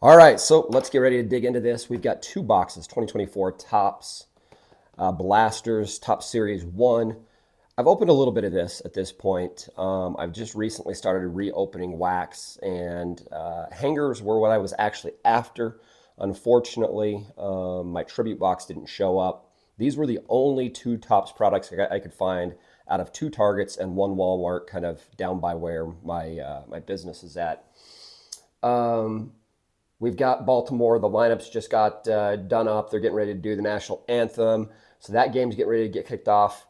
All right, so let's get ready to dig into this. We've got two boxes, 2024 Topps Blasters, Topps Series 1. I've opened a little bit of this at this point. I've just recently started reopening wax, and hangers were what I was actually after. Unfortunately, my tribute box didn't show up. These were the only two Topps products I could find out of two Targets and one Walmart, kind of down by where my business is at. We've got Baltimore. The lineups just got done up. They're getting ready to do the national anthem. So that game's getting ready to get kicked off.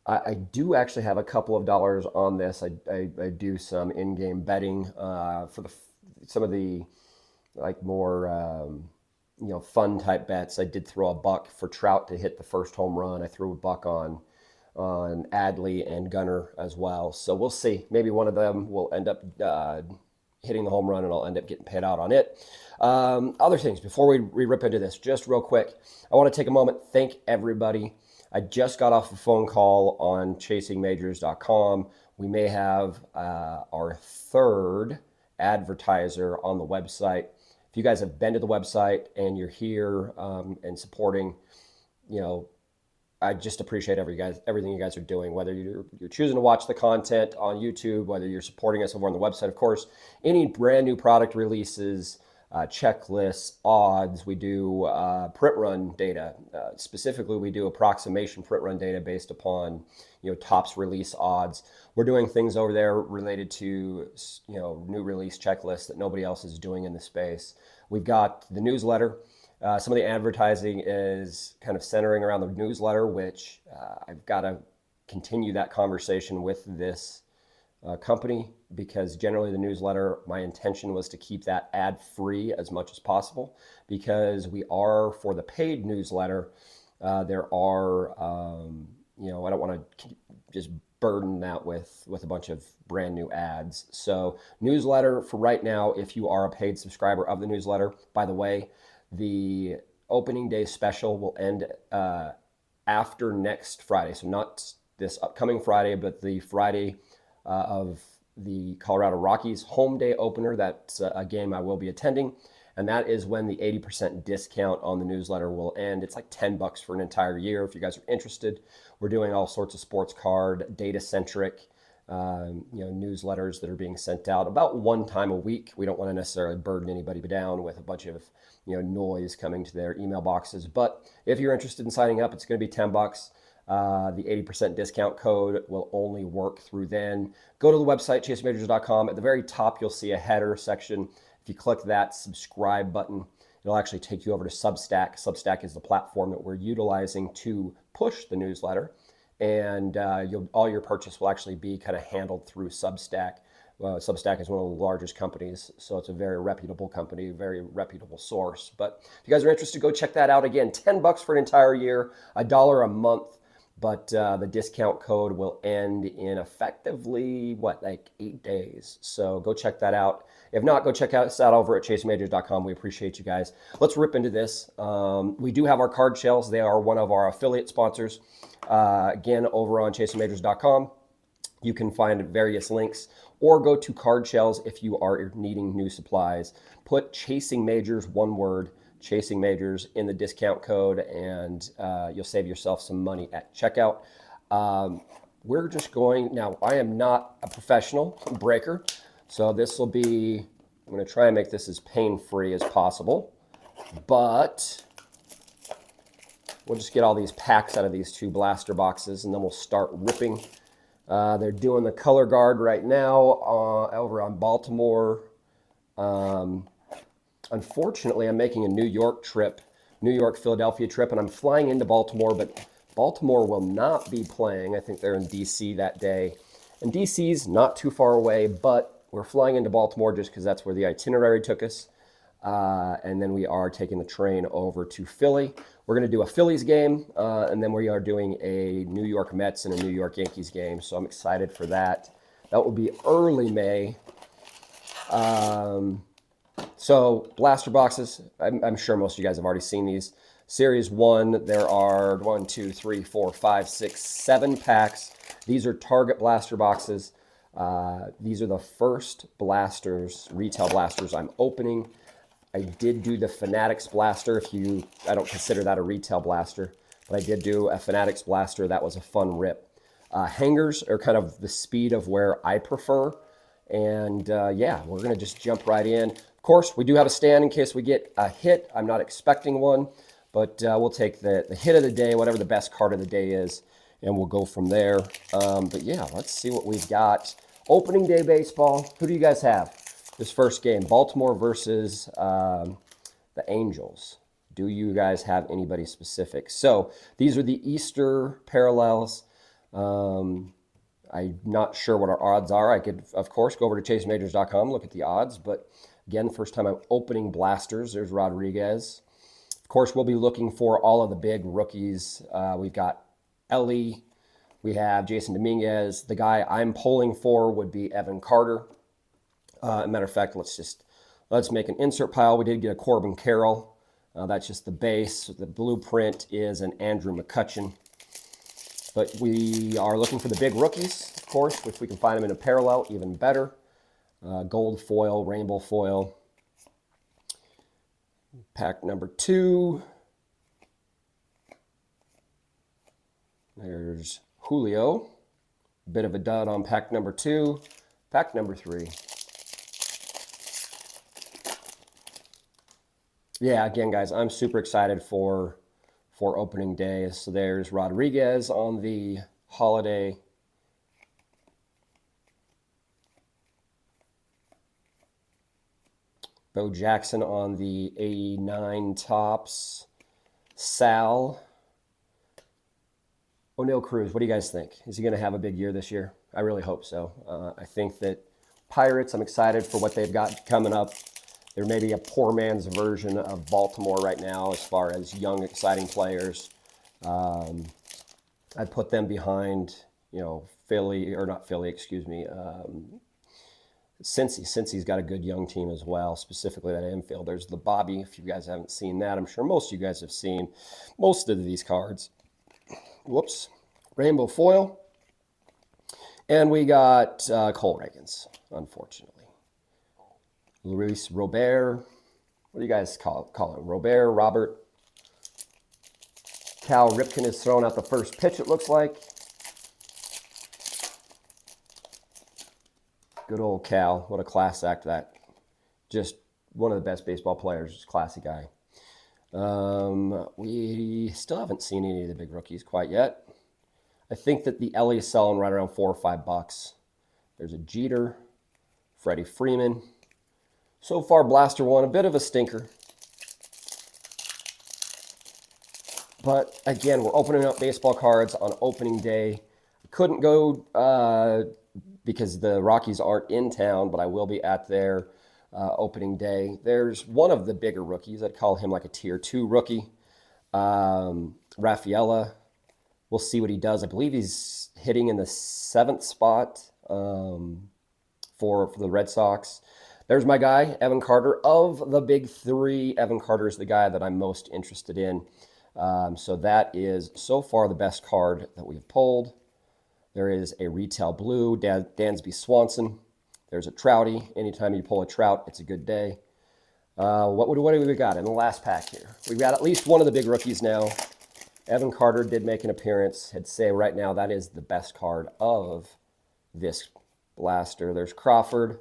I do actually have a couple of dollars on this. I do some in-game betting for some of the like more fun type bets. I did throw a buck for Trout to hit the first home run. I threw a buck on Adley and Gunnar as well. So we'll see. Maybe one of them will end up hitting the home run, and I'll end up getting paid out on it. Other things before we rip into this, just real quick, I want to take a moment, thank everybody. I just got off a phone call on chasingmajors.com. We may have our third advertiser on the website. If you guys have been to the website and you're here and supporting, I just appreciate everything you guys are doing, whether you're choosing to watch the content on YouTube, whether you're supporting us over on the website, of course, any brand new product releases, checklists, odds. We do print run data. Specifically, we do approximation print run data based upon Topps release odds. We're doing things over there related to new release checklists that nobody else is doing in the space. We've got the newsletter. Some of the advertising is kind of centering around the newsletter, which I've got to continue that conversation with this company, because generally the newsletter, my intention was to keep that ad free as much as possible, because we are, for the paid newsletter, there are, I don't want to just burden that with a bunch of brand new ads. So newsletter for right now, if you are a paid subscriber of the newsletter, by the way, the opening day special will end after next Friday. So not this upcoming Friday, but the Friday of the Colorado Rockies home day opener. That's a game I will be attending. And that is when the 80% discount on the newsletter will end. It's like $10 for an entire year. If you guys are interested, we're doing all sorts of sports card, data-centric newsletters that are being sent out about one time a week. We don't want to necessarily burden anybody down with a bunch of noise coming to their email boxes. But if you're interested in signing up, it's going to be $10. The 80% discount code will only work through then. Go to the website, chasingmajors.com. At the very top, you'll see a header section. If you click that subscribe button, it'll actually take you over to Substack. Substack is the platform that we're utilizing to push the newsletter. And all your purchase will actually be kind of handled through Substack. Substack is one of the largest companies, so it's a very reputable company, very reputable source. But if you guys are interested, go check that out. Again, $10 for an entire year, $1 a month. But the discount code will end in effectively, like 8 days. So go check that out. If not, go check us out over at chasingmajors.com. We appreciate you guys. Let's rip into this. We do have our card shells. They are one of our affiliate sponsors. Again, over on chasingmajors.com, you can find various links, or go to card shells if you are needing new supplies. Put Chasing Majors, one word, Chasing Majors, in the discount code, and you'll save yourself some money at checkout. We're just going, now I am not a professional breaker, so this will be, I'm going to try and make this as pain-free as possible, but we'll just get all these packs out of these two blaster boxes, and then we'll start ripping. They're doing the color guard right now over on Baltimore. Unfortunately, I'm making a New York, Philadelphia trip, and I'm flying into Baltimore, but Baltimore will not be playing. I think they're in D.C. that day. And D.C.'s not too far away, but we're flying into Baltimore just because that's where the itinerary took us. And then we are taking the train over to Philly. We're going to do a Phillies game, and then we are doing a New York Mets and a New York Yankees game. So I'm excited for that. That will be early May. So blaster boxes, I'm sure most of you guys have already seen these. Series 1, there are 1, 2, 3, 4, 5, 6, 7 packs. These are Target blaster boxes. These are the first blasters, retail blasters I'm opening. I did do the Fanatics blaster. I don't consider that a retail blaster, but I did do a Fanatics blaster. That was a fun rip. Hangers are kind of the speed of where I prefer. And yeah, we're going to just jump right in. Of course, we do have a stand in case we get a hit. I'm not expecting one, but we'll take the hit of the day, whatever the best card of the day is, and we'll go from there. But yeah, let's see what we've got. Opening day baseball. Who do you guys have? This first game, Baltimore versus the Angels. Do you guys have anybody specific? So these are the Easter parallels. I'm not sure what our odds are. I could, of course, go over to chasemajors.com, look at the odds. But again, first time I'm opening blasters. There's Rodriguez. Of course, we'll be looking for all of the big rookies. We've got Ellie. We have Jason Dominguez. The guy I'm pulling for would be Evan Carter. Matter of fact, let's make an insert pile. We did get a Corbin Carroll. That's just the base. The blueprint is an Andrew McCutchen. But we are looking for the big rookies, of course, if we can find them in a parallel, even better. Gold foil, rainbow foil. Pack number 2. There's Julio. Bit of a dud on pack number 2. Pack number 3. Yeah, again, guys, I'm super excited for opening day. So there's Rodriguez on the holiday. Bo Jackson on the 89 tops. Sal. O'Neal Cruz, what do you guys think? Is he going to have a big year this year? I really hope so. I think that Pirates, I'm excited for what they've got coming up. There may be a poor man's version of Baltimore right now as far as young, exciting players. I'd put them behind, Philly, or not Philly, excuse me, Cincy. Cincy's got a good young team as well, specifically that infield. There's the Bobby, if you guys haven't seen that. I'm sure most of you guys have seen most of these cards. Whoops. Rainbow foil. And we got Cole Reagans, unfortunately. Luis Robert. What do you guys call him? Robert. Cal Ripken is throwing out the first pitch, it looks like. Good old Cal. What a class act that. Just one of the best baseball players. Just classy guy. We still haven't seen any of the big rookies quite yet. I think that the Ellie is selling right around $4 or $5. There's a Jeter, Freddie Freeman. So far, Blaster 1, a bit of a stinker. But again, we're opening up baseball cards on opening day. Couldn't go because the Rockies aren't in town, but I will be at their opening day. There's one of the bigger rookies. I'd call him like a tier 2 rookie. Rafaela. We'll see what he does. I believe he's hitting in the 7th spot for the Red Sox. There's my guy, Evan Carter. Of the big 3, Evan Carter is the guy that I'm most interested in. So that is so far the best card that we've pulled. There is a retail blue, Dansby Swanson. There's a Trouty. Anytime you pull a Trout, it's a good day. What do we got in the last pack here? We've got at least one of the big rookies now. Evan Carter did make an appearance. I'd say right now that is the best card of this blaster. There's Crawford.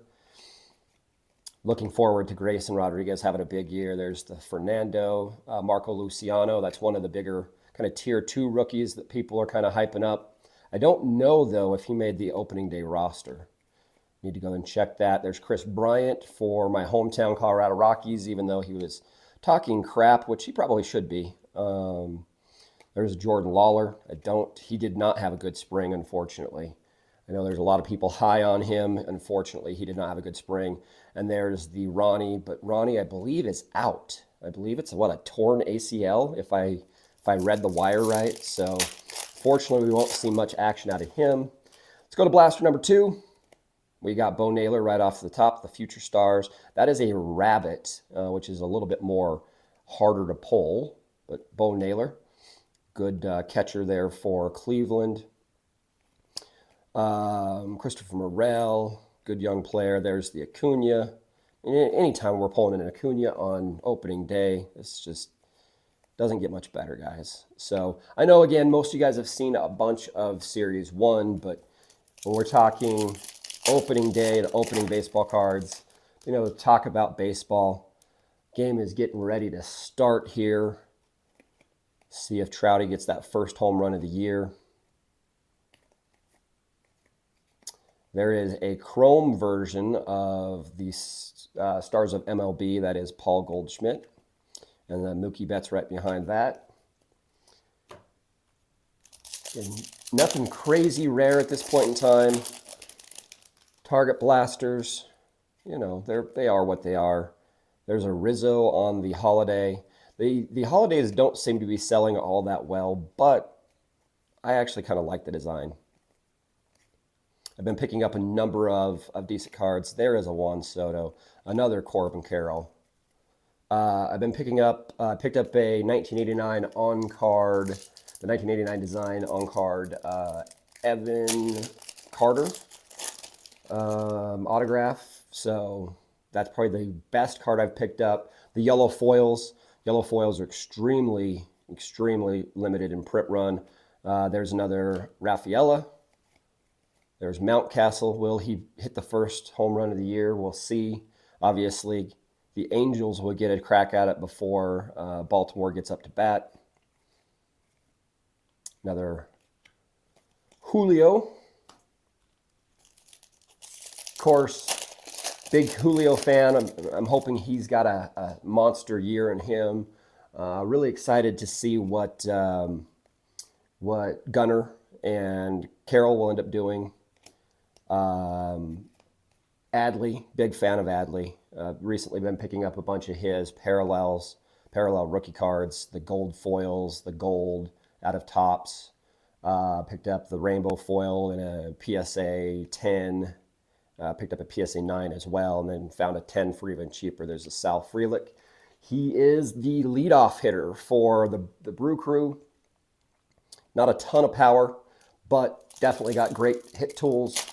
Looking forward to Grayson Rodriguez having a big year. There's the Fernando, Marco Luciano. That's one of the bigger kind of tier 2 rookies that people are kind of hyping up. I don't know, though, if he made the opening day roster. Need to go and check that. There's Chris Bryant for my hometown Colorado Rockies, even though he was talking crap, which he probably should be. There's Jordan Lawler. He did not have a good spring, unfortunately. I know there's a lot of people high on him. Unfortunately, he did not have a good spring. And there's the Ronnie, but Ronnie, I believe, is out. I believe it's a torn ACL, if I read the wire right. So, fortunately, we won't see much action out of him. Let's go to blaster number 2. We got Bo Naylor right off the top, the Future Stars. That is a rabbit, which is a little bit more harder to pull. But Bo Naylor, good catcher there for Cleveland. Christopher Morel, good young player. There's the Acuna. Anytime we're pulling in an Acuna on opening day, it's just doesn't get much better, guys. So I know, again, most of you guys have seen a bunch of Series 1, but when we're talking opening day and opening baseball cards, talk about baseball. Game is getting ready to start here. See if Trouty gets that first home run of the year. There is a chrome version of the Stars of MLB, that is Paul Goldschmidt. And then Mookie Betts right behind that. And nothing crazy rare at this point in time. Target blasters, they are what they are. There's a Rizzo on the Holiday. The Holidays don't seem to be selling all that well, but I actually kind of like the design. I've been picking up a number of decent cards. There is a Juan Soto, another Corbin Carroll. I've been picked up a 1989 on-card, the 1989 design on-card Evan Carter autograph. So that's probably the best card I've picked up. The yellow foils. Yellow foils are extremely limited in print run. There's another Rafaela. There's Mountcastle. Will he hit the first home run of the year? We'll see. Obviously, the Angels will get a crack at it before Baltimore gets up to bat. Another Julio. Of course, big Julio fan. I'm hoping he's got a monster year in him. Really excited to see what Gunnar and Carroll will end up doing. Adley, big fan of Adley. Recently been picking up a bunch of his parallel rookie cards, the gold foils, the gold out of Topps. Picked up the rainbow foil in a PSA 10. Picked up a PSA 9 as well, and then found a 10 for even cheaper. There's a Sal Frelick. He is the leadoff hitter for the Brew Crew. Not a ton of power, but definitely got great hit tools.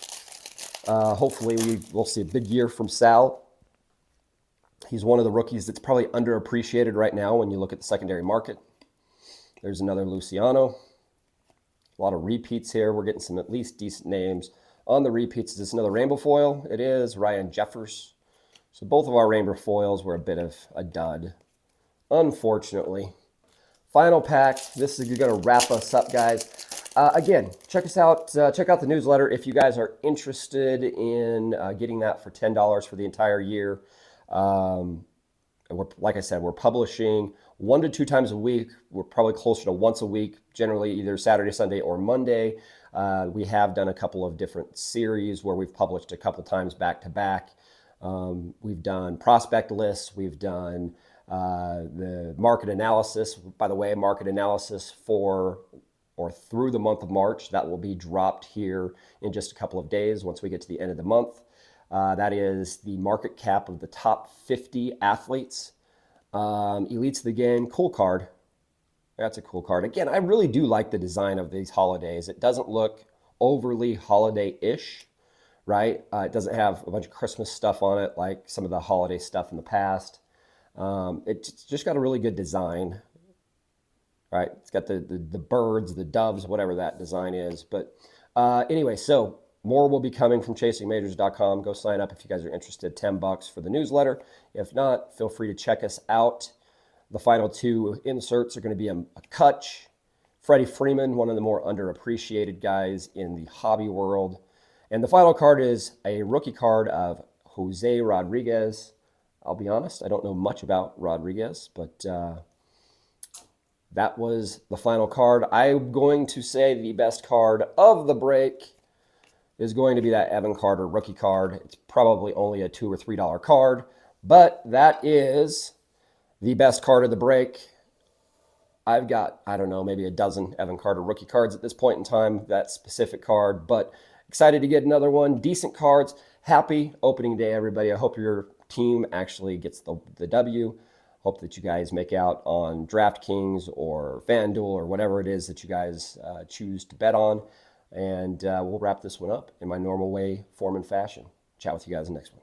Hopefully we'll see a big year from Sal. He's one of the rookies that's probably underappreciated right now when you look at the secondary market. There's another Luciano. A lot of repeats here. We're getting some at least decent names on the repeats. Is this another rainbow foil? It is. Ryan Jeffers. So both of our rainbow foils were a bit of a dud, unfortunately. Final pack. This is going to wrap us up, guys. Again, check us out. Check out the newsletter if you guys are interested in getting that for $10 for the entire year. Like I said, we're publishing 1 to 2 times a week. We're probably closer to once a week, generally either Saturday, Sunday, or Monday. We have done a couple of different series where we've published a couple times back to back. We've done prospect lists. We've done the market analysis. By the way, market analysis for or through the month of March. That will be dropped here in just a couple of days once we get to the end of the month. That is the market cap of the top 50 athletes. Elites of the game, cool card. That's a cool card. Again, I really do like the design of these holidays. It doesn't look overly holiday-ish, right? It doesn't have a bunch of Christmas stuff on it like some of the holiday stuff in the past. It's just got a really good design, right? It's got the birds, the doves, whatever that design is. But anyway, so more will be coming from chasingmajors.com. Go sign up if you guys are interested. $10 for the newsletter. If not, feel free to check us out. The final 2 inserts are going to be a Kutch, Freddie Freeman, one of the more underappreciated guys in the hobby world. And the final card is a rookie card of Jose Rodriguez. I'll be honest, I don't know much about Rodriguez, but that was the final card. I'm going to say the best card of the break is going to be that Evan Carter rookie card. It's probably only a $2 or $3 card, but that is the best card of the break. I've got, I don't know, maybe a dozen Evan Carter rookie cards at this point in time, that specific card, but excited to get another one. Decent cards. Happy opening day, everybody. I hope your team actually gets the W. Hope that you guys make out on DraftKings or FanDuel or whatever it is that you guys choose to bet on. And we'll wrap this one up in my normal way, form, and fashion. Chat with you guys in the next one.